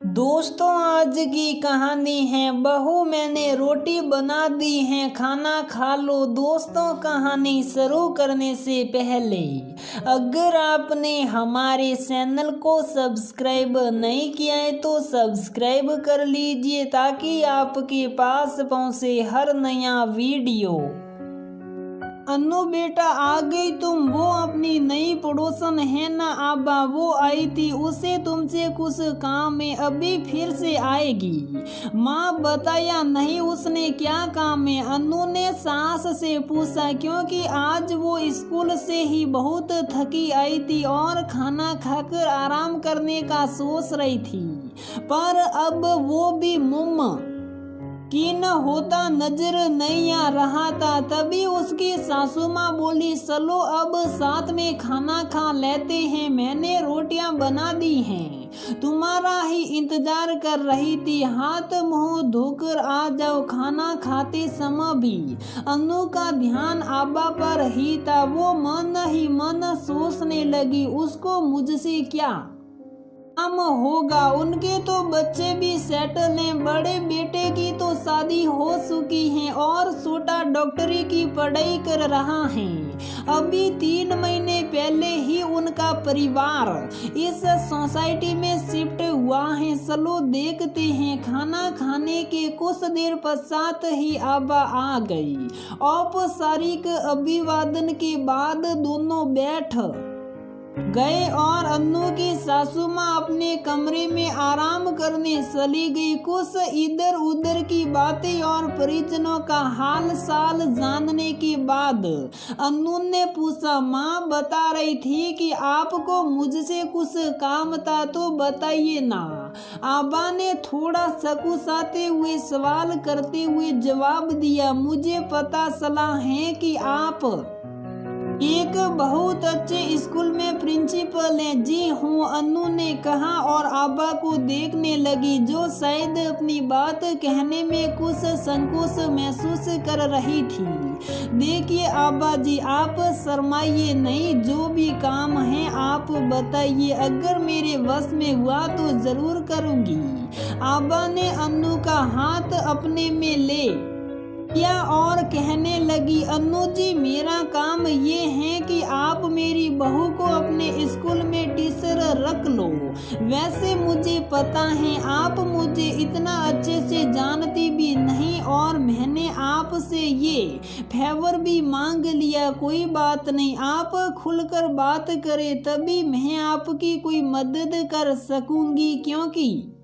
दोस्तों, आज की कहानी है बहू मैंने रोटी बना दी है, खाना खा लो। दोस्तों, कहानी शुरू करने से पहले अगर आपने हमारे चैनल को सब्सक्राइब नहीं किया है तो सब्सक्राइब कर लीजिए ताकि आपके पास पहुंचे हर नया वीडियो। अन्नू बेटा, आ गई तुम? वो अपनी नई पड़ोसन है ना आबा, वो आई थी। उसे तुमसे कुछ काम है, अभी फिर से आएगी। माँ, बताया नहीं उसने क्या काम है? अन्नू ने सास से पूछा, क्योंकि आज वो स्कूल से ही बहुत थकी आई थी और खाना खाकर आराम करने का सोच रही थी, पर अब वो भी मुम्म कि न होता नजर नहीं आ रहा था। तभी उसकी सासू माँ बोली, चलो अब साथ में खाना खा लेते हैं, मैंने रोटियां बना दी हैं, तुम्हारा ही इंतजार कर रही थी। हाथ मुंह धोकर आ जाओ। खाना खाते समय भी अन्नू का ध्यान आबा पर ही था। वो मन ही मन सोचने लगी, उसको मुझसे क्या काम होगा, उनके तो बच्चे भी सेटल हैं, बड़े बेटे की तो शादी हो चुकी है और छोटा डॉक्टरी की पढ़ाई कर रहा है। अभी 3 महीने पहले ही उनका परिवार इस सोसाइटी में शिफ्ट हुआ है। चलो देखते हैं। खाना खाने के कुछ देर पश्चात ही आबा आ गई। औपचारिक अभिवादन के बाद दोनों बैठ गए और अन्नू की सासू माँ अपने कमरे में आराम करने चली गई। कुछ इधर उधर की बातें और परिजनों का हाल चाल जानने के बाद अन्नू ने पूछा, माँ बता रही थी कि आपको मुझसे कुछ काम था, तो बताइए ना। आबा ने थोड़ा सकुचाते हुए सवाल करते हुए जवाब दिया, मुझे पता चला है कि आप एक बहुत अच्छे स्कूल में प्रिंसिपल हैं। जी हूँ, अन्नू ने कहा और आबा को देखने लगी, जो शायद अपनी बात कहने में कुछ संकोच महसूस कर रही थी। देखिए आबा जी, आप शर्माइए नहीं, जो भी काम है आप बताइए, अगर मेरे वश में हुआ तो जरूर करूँगी। आबा ने अन्नू का हाथ अपने में ले किया और कहने लगी, अन्नू जी, मेरा काम ये है कि आप मेरी बहू को अपने स्कूल में टीचर रख लो। वैसे मुझे पता है आप मुझे इतना अच्छे से जानती भी नहीं और मैंने आपसे ये फेवर भी मांग लिया। कोई बात नहीं, आप खुलकर बात करें तभी मैं आपकी कोई मदद कर सकूंगी, क्योंकि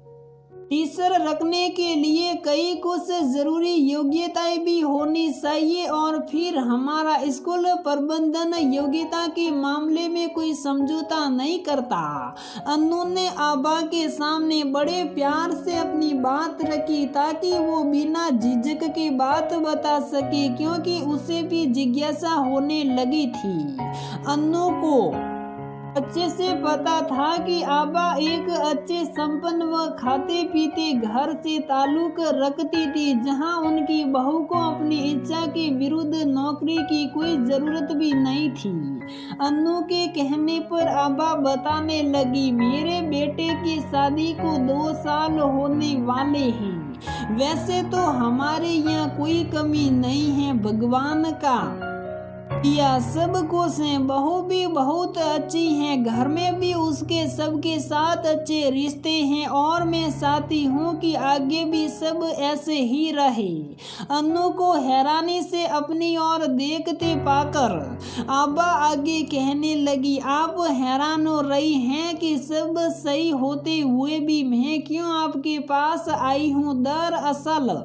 टीचर रखने के लिए कई कुछ जरूरी योग्यताएं भी होनी चाहिए और फिर हमारा स्कूल प्रबंधन योग्यता के मामले में कोई समझौता नहीं करता। अन्नू ने आबा के सामने बड़े प्यार से अपनी बात रखी ताकि वो बिना झिझक के बात बता सके, क्योंकि उसे भी जिज्ञासा होने लगी थी। अन्नू को अच्छे से पता था कि आबा एक अच्छे संपन्न व खाते पीते घर से ताल्लुक रखती थी, जहां उनकी बहू को अपनी इच्छा के विरुद्ध नौकरी की कोई जरूरत भी नहीं थी। अन्नू के कहने पर आबा बताने लगी, मेरे बेटे की शादी को 2 साल होने वाले हैं। वैसे तो हमारे यहाँ कोई कमी नहीं है, भगवान का या सब कुछ है। बहू भी बहुत अच्छी है, घर में भी उसके सबके साथ अच्छे रिश्ते हैं और मैं चाहती हूँ कि आगे भी सब ऐसे ही रहे। अन्नू को हैरानी से अपनी ओर देखते पाकर आबा आगे कहने लगी, आप हैरान हो रही हैं कि सब सही होते हुए भी मैं क्यों आपके पास आई हूँ। दरअसल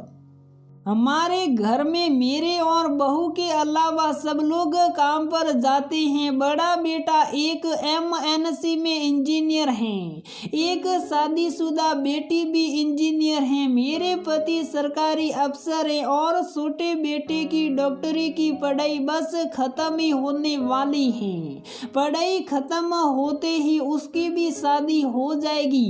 हमारे घर में मेरे और बहू के अलावा सब लोग काम पर जाते हैं। बड़ा बेटा एक MNC में इंजीनियर हैं, एक शादीशुदा बेटी भी इंजीनियर हैं, मेरे पति सरकारी अफसर हैं और छोटे बेटे की डॉक्टरी की पढ़ाई बस खत्म ही होने वाली है। पढ़ाई खत्म होते ही उसकी भी शादी हो जाएगी।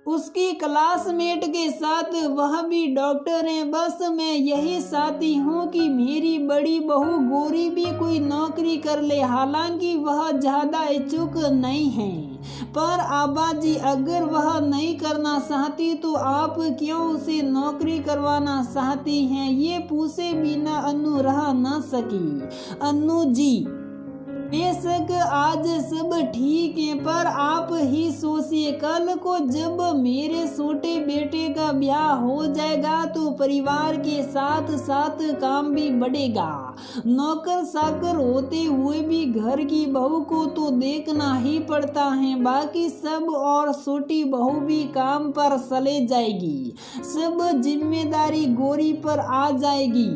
उसकी क्लासमेट के साथ, वह भी डॉक्टर हैं। बस मैं यही चाहती हूँ कि मेरी बड़ी बहू गौरी भी कोई नौकरी कर ले। हालांकि वह ज़्यादा इच्छुक नहीं है, पर आबा जी अगर वह नहीं करना चाहती तो आप क्यों उसे नौकरी करवाना चाहती हैं? ये पूछे बिना अनु रह न सकी। अनु जी, बेशक आज सब ठीक है, पर आप ही सोचिए, कल को जब मेरे छोटे बेटे का ब्याह हो जाएगा तो परिवार के साथ साथ काम भी बढ़ेगा। नौकर चाकर होते हुए भी घर की बहू को तो देखना ही पड़ता है। बाकी सब और छोटी बहू भी काम पर चले जाएगी, सब जिम्मेदारी गौरी पर आ जाएगी।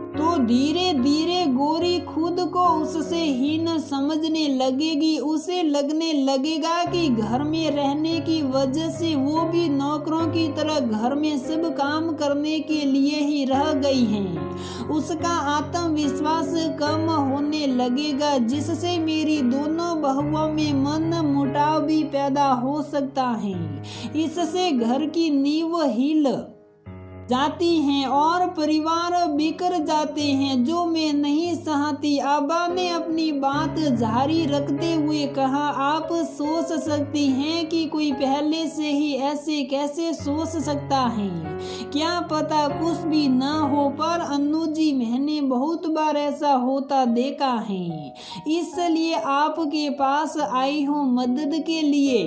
तो धीरे धीरे गौरी खुद को उससे हीन समझने लगेगी। उसे लगने लगेगा कि घर में रहने की वजह से वो भी नौकरों की तरह घर में सब काम करने के लिए ही रह गई हैं। उसका आत्मविश्वास कम होने लगेगा, जिससे मेरी दोनों बहुओं में मन मुटाव भी पैदा हो सकता है। इससे घर की नींव हिल जाती हैं और परिवार बिखर जाते हैं, जो मैं नहीं चाहती। आबा ने अपनी बात जारी रखते हुए कहा, आप सोच सकती हैं कि कोई पहले से ही ऐसे कैसे सोच सकता है? क्या पता कुछ भी ना हो, पर अनु जी मैंने बहुत बार ऐसा होता देखा है, इसलिए आपके पास आई हूँ मदद के लिए।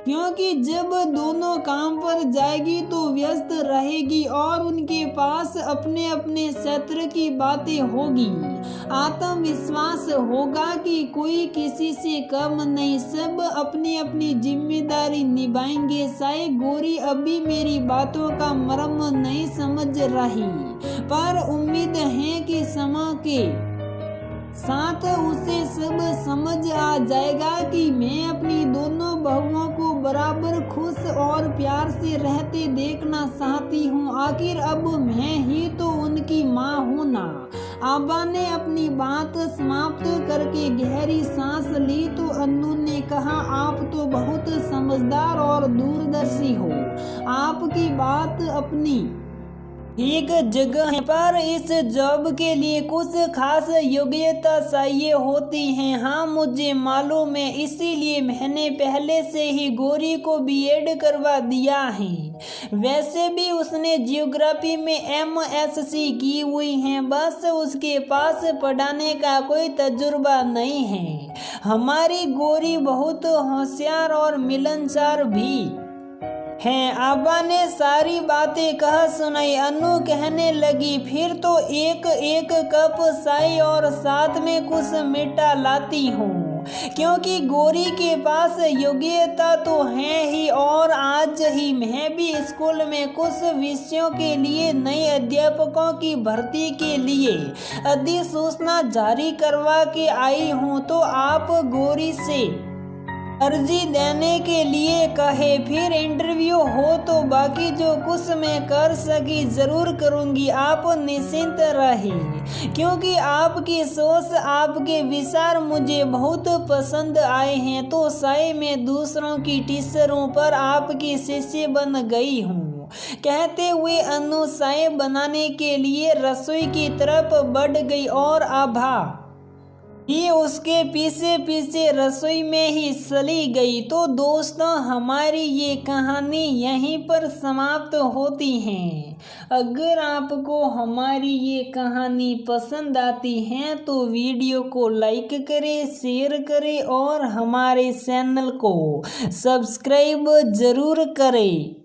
क्योंकि जब दोनों काम पर जाएगी तो व्यस्त रहेगी और उनके पास अपने अपने क्षेत्र की बातें होगी। आत्मविश्वास होगा कि कोई किसी से कम नहीं, सब अपनी अपनी जिम्मेदारी निभाएंगे। शायद गौरी अभी मेरी बातों का मर्म नहीं समझ रही, पर उम्मीद है कि समय के साथ उसे सब समझ आ जाएगा कि मैं अपनी दोनों बहुओं को बराबर खुश और प्यार से रहते देखना चाहती हूँ। आखिर अब मैं ही तो उनकी माँ हूँ ना। आबा ने अपनी बात समाप्त करके गहरी सांस ली तो अनु ने कहा, आप तो बहुत समझदार और दूरदर्शी हो। आपकी बात अपनी एक जगह है, पर इस जॉब के लिए कुछ खास योग्यता चाहिए होती है। हाँ मुझे मालूम है, इसीलिए मैंने पहले से ही गौरी को बीएड करवा दिया है। वैसे भी उसने जियोग्राफी में एमएससी की हुई है, बस उसके पास पढ़ाने का कोई तजुर्बा नहीं है। हमारी गौरी बहुत होशियार और मिलनसार भी हैं। आबा ने सारी बातें कह सुनाई। अनु कहने लगी, फिर तो एक एक कप चाय और साथ में कुछ मीठा लाती हूँ, क्योंकि गौरी के पास योग्यता तो है ही, और आज ही मैं भी स्कूल में कुछ विषयों के लिए नए अध्यापकों की भर्ती के लिए अधिसूचना जारी करवा के आई हूँ। तो आप गौरी से अर्जी देने के लिए कहे, फिर इंटरव्यू हो तो बाकी जो कुछ मैं कर सकी जरूर करूंगी। आप निश्चिंत रहे, क्योंकि आपकी सोच आपके विचार मुझे बहुत पसंद आए हैं। तो शायद मैं दूसरों की टीचरों पर आपकी शिष्य बन गई हूँ। कहते हुए अनु चाय बनाने के लिए रसोई की तरफ बढ़ गई और आभा ये उसके पीछे पीछे रसोई में ही चली गई। तो दोस्तों, हमारी ये कहानी यहीं पर समाप्त होती है। अगर आपको हमारी ये कहानी पसंद आती है तो वीडियो को लाइक करें, शेयर करें और हमारे चैनल को सब्सक्राइब जरूर करें।